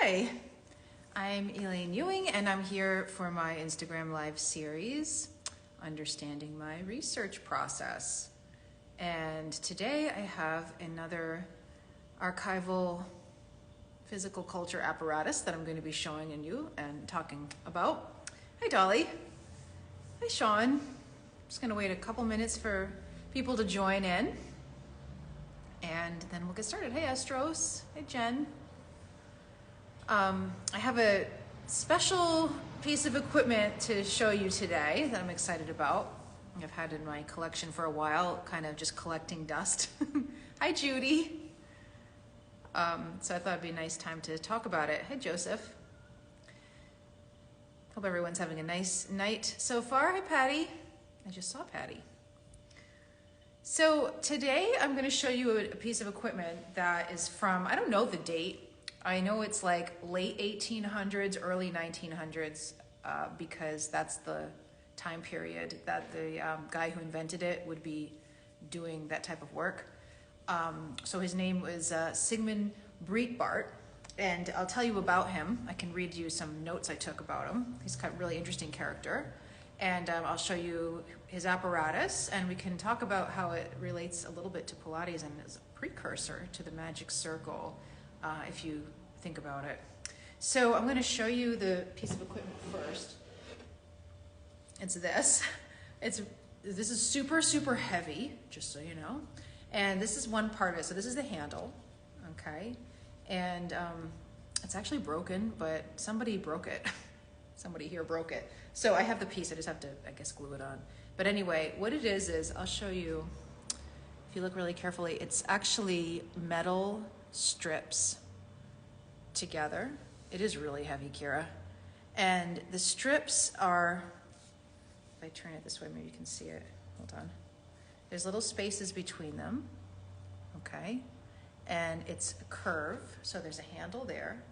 Hi, I'm Elaine Ewing, and I'm here for my Instagram Live series, Understanding My Research Process. And today I have another archival physical culture apparatus that I'm going to be showing you and talking about. Hi, Dolly. Hi, Sean. Just going to wait a couple minutes for people to join in, and then we'll get started. Hey, Estros. Hey, Jen. I have a special piece of equipment to show you today that I'm excited about. I've had in my collection for a while, kind of just collecting dust. Hi, Judy. So I thought it'd be a nice time to talk about it. Hey, Joseph. Hope everyone's having a nice night so far. Hi, Patty. I just saw Patty. So today I'm going to show you a piece of equipment that is from, I don't know the date. I know it's like late 1800s, early 1900s, because that's the time period that the guy who invented it would be doing that type of work. So his name was Sigmund Breitbart, and I'll tell you about him. I can read you some notes I took about him. He's got a really interesting character, and I'll show you his apparatus, and we can talk about how it relates a little bit to Pilates and is a precursor to the Magic Circle. If you think about it. So I'm going to show you the piece of equipment first. It's this. This is super, super heavy, just so you know. And this is one part of it. So this is the handle, okay? And it's actually broken, but somebody broke it. Somebody here broke it. So I have the piece. I just have to, I guess, glue it on. But anyway, what it is I'll show you, if you look really carefully, it's actually metal strips together. It is really heavy, Kira. And the strips are, if I turn it this way, maybe you can see it. Hold on. There's little spaces between them, okay? And it's a curve, so there's a handle there,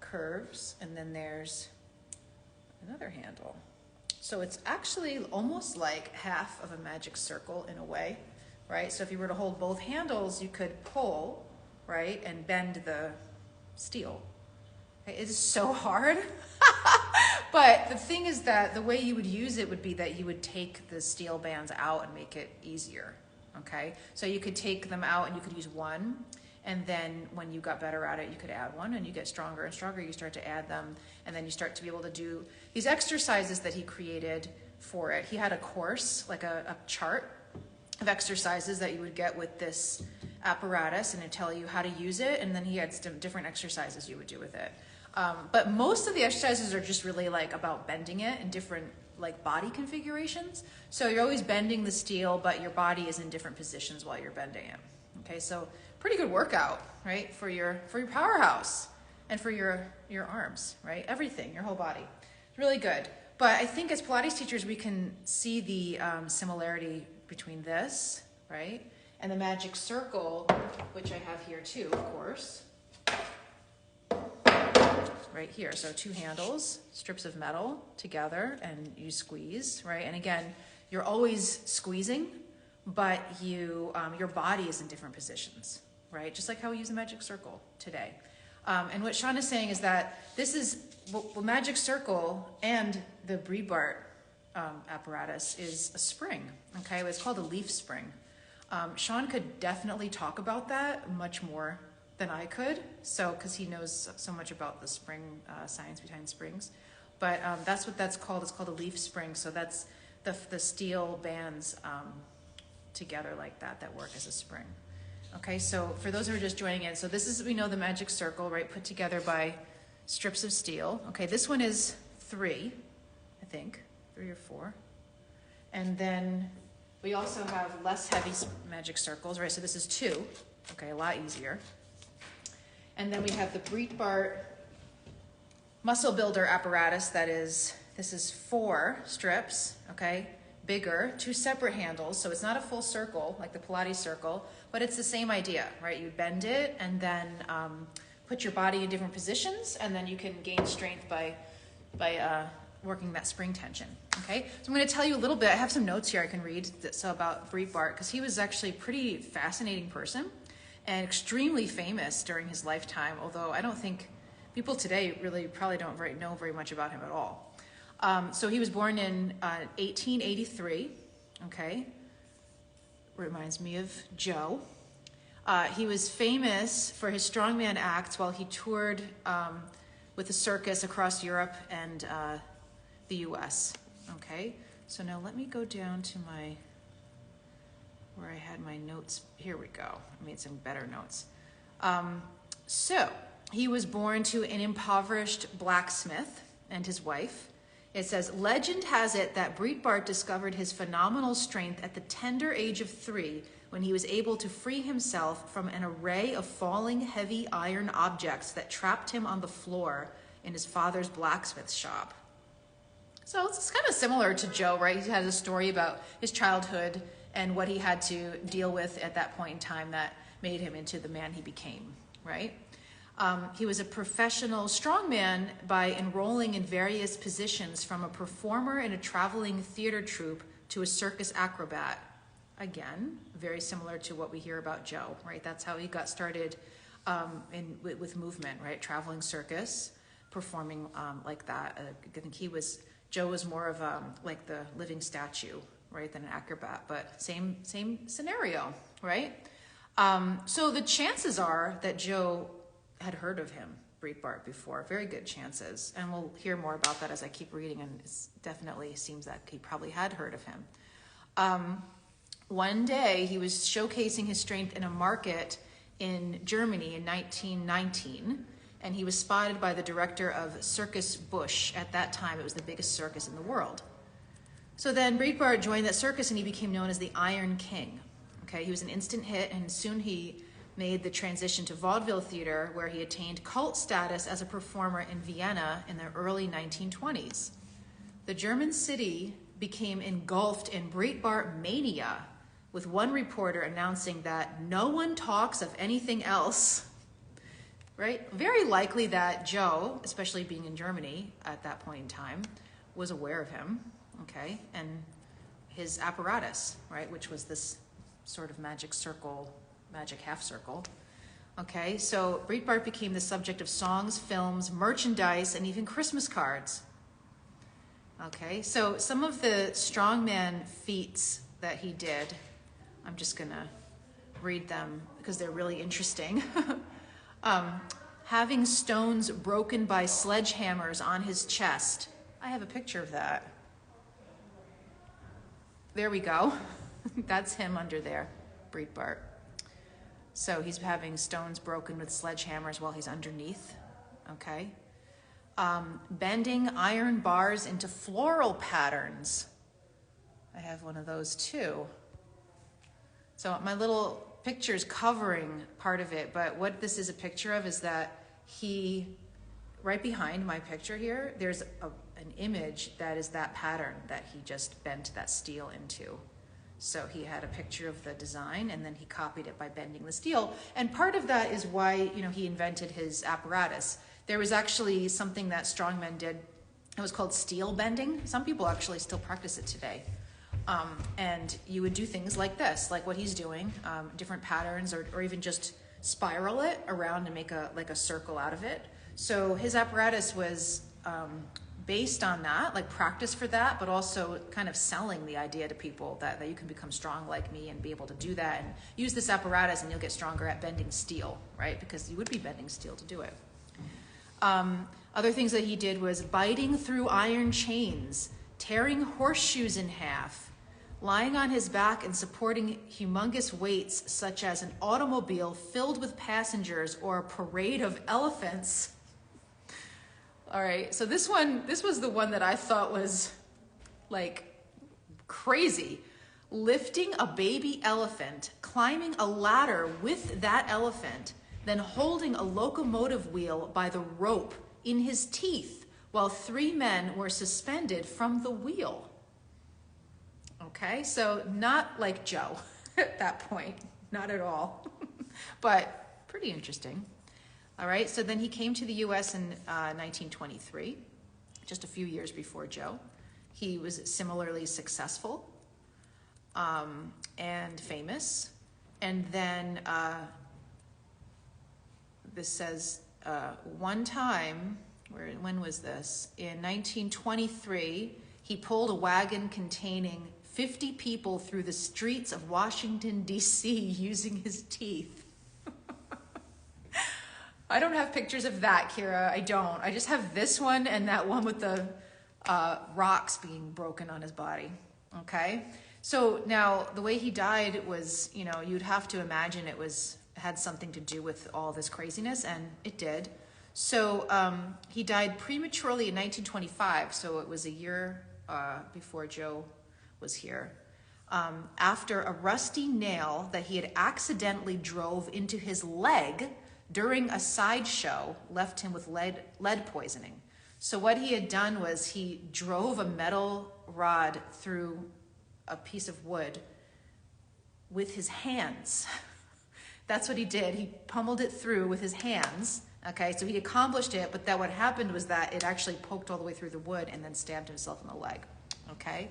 curves, and then there's another handle. So it's actually almost like half of a magic circle in a way, right? So if you were to hold both handles, you could pull, right, and bend the steel. Okay, it is so hard. But the thing is that the way you would use it would be that you would take the steel bands out and make it easier. Okay, so you could take them out and you could use one, and then when you got better at it, you could add one, and you get stronger and stronger, you start to add them, and then you start to be able to do these exercises that he created for it. He had a course, like a chart of exercises that you would get with this apparatus, and it'd tell you how to use it, and then he had some different exercises you would do with it. But most of the exercises are just really like about bending it in different like body configurations. So you're always bending the steel, but your body is in different positions while you're bending it. Okay, so pretty good workout, right, for your powerhouse and for your arms, right? Everything, your whole body. Really good. But I think as Pilates teachers, we can see the similarity between this, right, and the Magic Circle, which I have here too, of course. Right here, so two handles, strips of metal together, and you squeeze, right? And again, you're always squeezing, but your body is in different positions, right? Just like how we use the Magic Circle today. And what Sean is saying is that this is, well, Magic Circle and the Breitbart apparatus is a spring, okay? It's called a leaf spring. Sean could definitely talk about that much more than I could, so because he knows so much about the spring science behind springs. But that's what that's called. It's called a leaf spring. So that's the steel bands together like that work as a spring. Okay, so for those who are just joining in, so this is, we know, the Magic Circle, right, put together by strips of steel. Okay, this one is 3, I think, 3 or 4. And then we also have less heavy Magic Circles, right? So this is 2, okay, a lot easier. And then we have the Breitbart Muscle Builder apparatus this is 4 strips, okay, bigger, 2 separate handles, so it's not a full circle like the Pilates circle, but it's the same idea, right? You bend it and then put your body in different positions, and then you can gain strength by working that spring tension, okay? So I'm going to tell you a little bit. I have some notes here I can read about Breitbart, because he was actually a pretty fascinating person and extremely famous during his lifetime, although I don't think People today really probably don't know very much about him at all. So he was born in 1883, okay? Reminds me of Joe. He was famous for his strongman acts while he toured with a circus across Europe and the US, okay? So now let me go down to where I had my notes. Here we go. I made some better notes. So he was born to an impoverished blacksmith and his wife. It says, legend has it that Breitbart discovered his phenomenal strength at the tender age of 3 when he was able to free himself from an array of falling heavy iron objects that trapped him on the floor in his father's blacksmith shop. So it's kind of similar to Joe, right? He has a story about his childhood and what he had to deal with at that point in time that made him into the man he became, right? He was a professional strongman by enrolling in various positions, from a performer in a traveling theater troupe to a circus acrobat. Again, very similar to what we hear about Joe, right? That's how he got started with movement, right? Traveling circus, performing like that. I think Joe was more of like the living statue, right, than an acrobat, but same scenario, right? So the chances are that Joe had heard of him, Breitbart, before. Very good chances. And we'll hear more about that as I keep reading, and it definitely seems that he probably had heard of him. One day, he was showcasing his strength in a market in Germany in 1919, and he was spotted by the director of Circus Busch. At that time, it was the biggest circus in the world. So then Breitbart joined that circus, and he became known as the Iron King. Okay, he was an instant hit, and soon he made the transition to vaudeville theater, where he attained cult status as a performer in Vienna in the early 1920s. The German city became engulfed in Breitbart mania, with one reporter announcing that no one talks of anything else, right? Very likely that Joe, especially being in Germany at that point in time, was aware of him, okay? And his apparatus, right, which was this sort of magic circle, magic half circle. Okay, so Breitbart became the subject of songs, films, merchandise, and even Christmas cards. Okay, so some of the strongman feats that he did, I'm just gonna read them because they're really interesting. Having stones broken by sledgehammers on his chest. I have a picture of that. There we go. That's him under there, Breitbart. So he's having stones broken with sledgehammers while he's underneath, okay? Bending iron bars into floral patterns. I have one of those too. So my little picture's covering part of it, but what this is a picture of is that right behind my picture here, there's an image that is that pattern that he just bent that steel into. So he had a picture of the design, and then he copied it by bending the steel. And part of that is why, he invented his apparatus. There was actually something that strongmen did. It was called steel bending. Some people actually still practice it today. And you would do things like this, like what he's doing, different patterns, or even just spiral it around and make a circle out of it. So his apparatus was based on that, like practice for that, but also kind of selling the idea to people that you can become strong like me and be able to do that and use this apparatus, and you'll get stronger at bending steel, right? Because you would be bending steel to do it. Other things that he did was biting through iron chains, tearing horseshoes in half, lying on his back and supporting humongous weights such as an automobile filled with passengers or a parade of elephants. All right, so this was the one that I thought was like crazy. Lifting a baby elephant, climbing a ladder with that elephant, then holding a locomotive wheel by the rope in his teeth while 3 men were suspended from the wheel. Okay, so not like Joe at that point, not at all, but pretty interesting. All right, so then he came to the U.S. in 1923, just a few years before Joe. He was similarly successful and famous. And then this says one time, when was this? In 1923, he pulled a wagon containing 50 people through the streets of Washington, D.C. using his teeth. I don't have pictures of that, Kira. I don't. I just have this one and that one with the rocks being broken on his body. Okay? So now the way he died was, you'd have to imagine it had something to do with all this craziness, and it did. So he died prematurely in 1925, so it was a year before Joe was here. After a rusty nail that he had accidentally drove into his leg during a sideshow left him with lead poisoning. So what he had done was he drove a metal rod through a piece of wood with his hands. That's what he did. He pummeled it through with his hands. Okay, so he accomplished it, but what happened was that it actually poked all the way through the wood and then stabbed himself in the leg. Okay.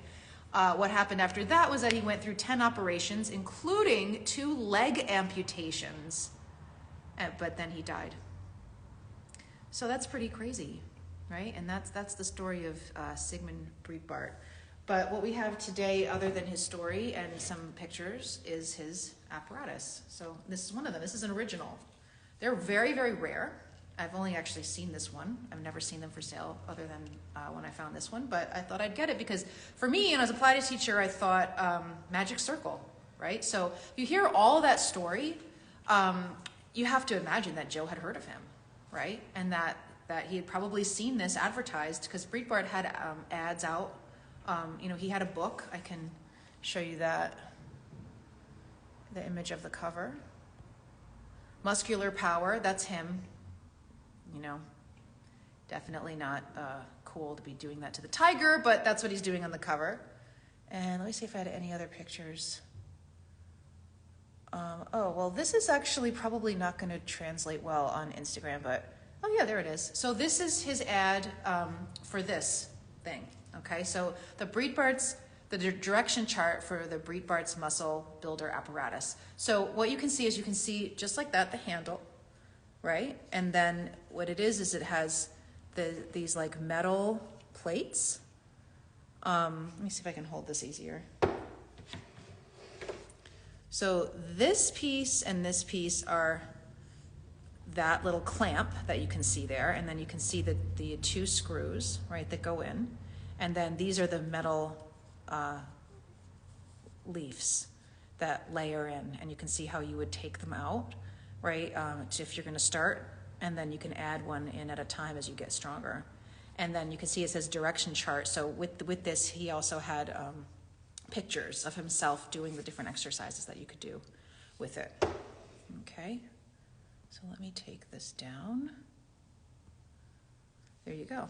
What happened after that was that he went through 10 operations, including 2 leg amputations, but then he died. So that's pretty crazy, right? And that's the story of Sigmund Breitbart. But what we have today, other than his story and some pictures, is his apparatus. So this is one of them. This is an original. They're very, very rare. I've only actually seen this one. I've never seen them for sale other than when I found this one. But I thought I'd get it because for me, and as a Pilates teacher, I thought Magic Circle, right? So you hear all that story, you have to imagine that Joe had heard of him, right? And that he had probably seen this advertised because Breitbart had ads out. He had a book. I can show you the image of the cover. Muscular Power, that's him. Definitely not cool to be doing that to the tiger, but that's what he's doing on the cover. And let me see if I had any other pictures. This is actually probably not going to translate well on Instagram, but oh yeah, there it is. So this is his ad for this thing. Okay, so the direction chart for the Breitbart's Muscle Builder Apparatus. So what you can see is just like that, the handle, right? And then what it is it has these like metal plates. Let me see if I can hold this easier. So this piece and this piece are that little clamp that you can see there, and then you can see the 2 screws, right, that go in. And then these are the metal leaves that layer in, and you can see how you would take them out, right, if you're going to start, and then you can add one in at a time as you get stronger. And then you can see it says direction chart. So with this, he also had pictures of himself doing the different exercises that you could do with it. Okay, so let me take this down. There you go.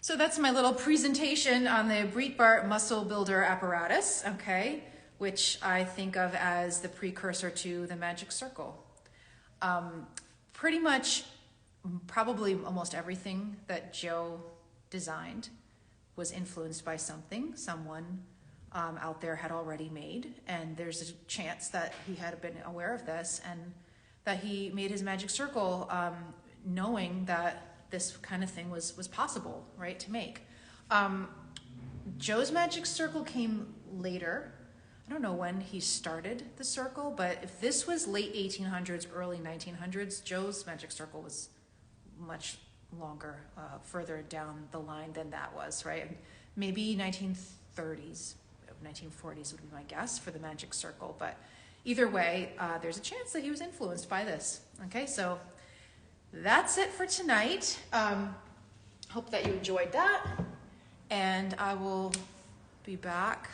So that's my little presentation on the Breitbart Muscle Builder Apparatus, okay, which I think of as the precursor to the Magic Circle. Pretty much, probably almost everything that Joe designed was influenced by someone out there had already made, and there's a chance that he had been aware of this and that he made his Magic Circle knowing that this kind of thing was possible, right, to make. Joe's Magic Circle came later. I don't know when he started the circle, but if this was late 1800s, early 1900s, Joe's Magic Circle was much longer, further down the line than that was, right? Maybe 1930s, 1940s would be my guess for the Magic Circle, but either way, there's a chance that he was influenced by this. Okay, so that's it for tonight. Hope that you enjoyed that, and I will be back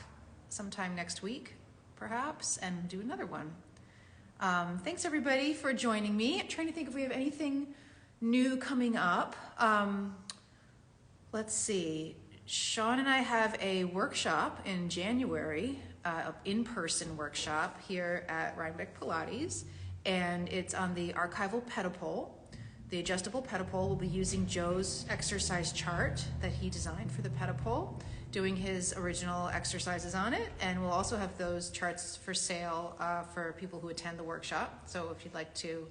sometime next week, perhaps, and do another one. Thanks everybody for joining me. I'm trying to think if we have anything new coming up. Let's see. Sean and I have a workshop in January, an in-person workshop here at Rhinebeck Pilates, and it's on the archival pedipole. The adjustable pedipole will be using Joe's exercise chart that he designed for the pedipole, doing his original exercises on it, and we'll also have those charts for sale for people who attend the workshop. So if you'd like to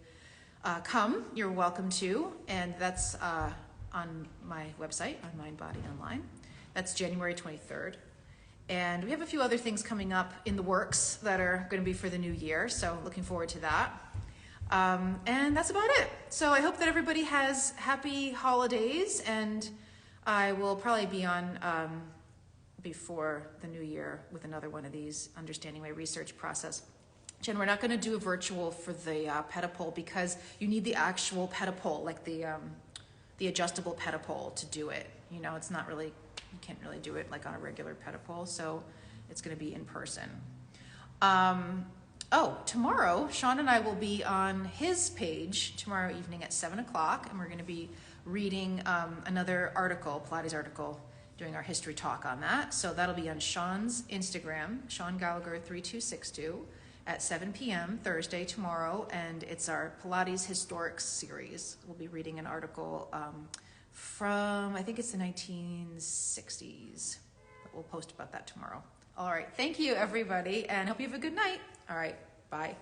come, you're welcome to. And that's on my website, on Mind Body Online. That's January 23rd. And we have a few other things coming up in the works that are going to be for the new year. So looking forward to that. And that's about it. So I hope that everybody has happy holidays, and I will probably be on before the new year with another one of these, understanding my research process. Jen, we're not going to do a virtual for the pedipole because you need the actual pedipole, like the adjustable pedipole to do it. You know, it's not really, you can't really do it like on a regular pedipole, so it's going to be in person. Tomorrow, Sean and I will be on his page tomorrow evening at 7 o'clock, and we're going to be reading another article, Pilates article, doing our history talk on that. So that'll be on Sean's Instagram, Sean Gallagher 3262, at 7 p.m. Thursday tomorrow, and it's our Pilates Historics series. We'll be reading an article from, I think it's the 1960s. But we'll post about that tomorrow. All right, thank you, everybody, and hope you have a good night. All right, bye.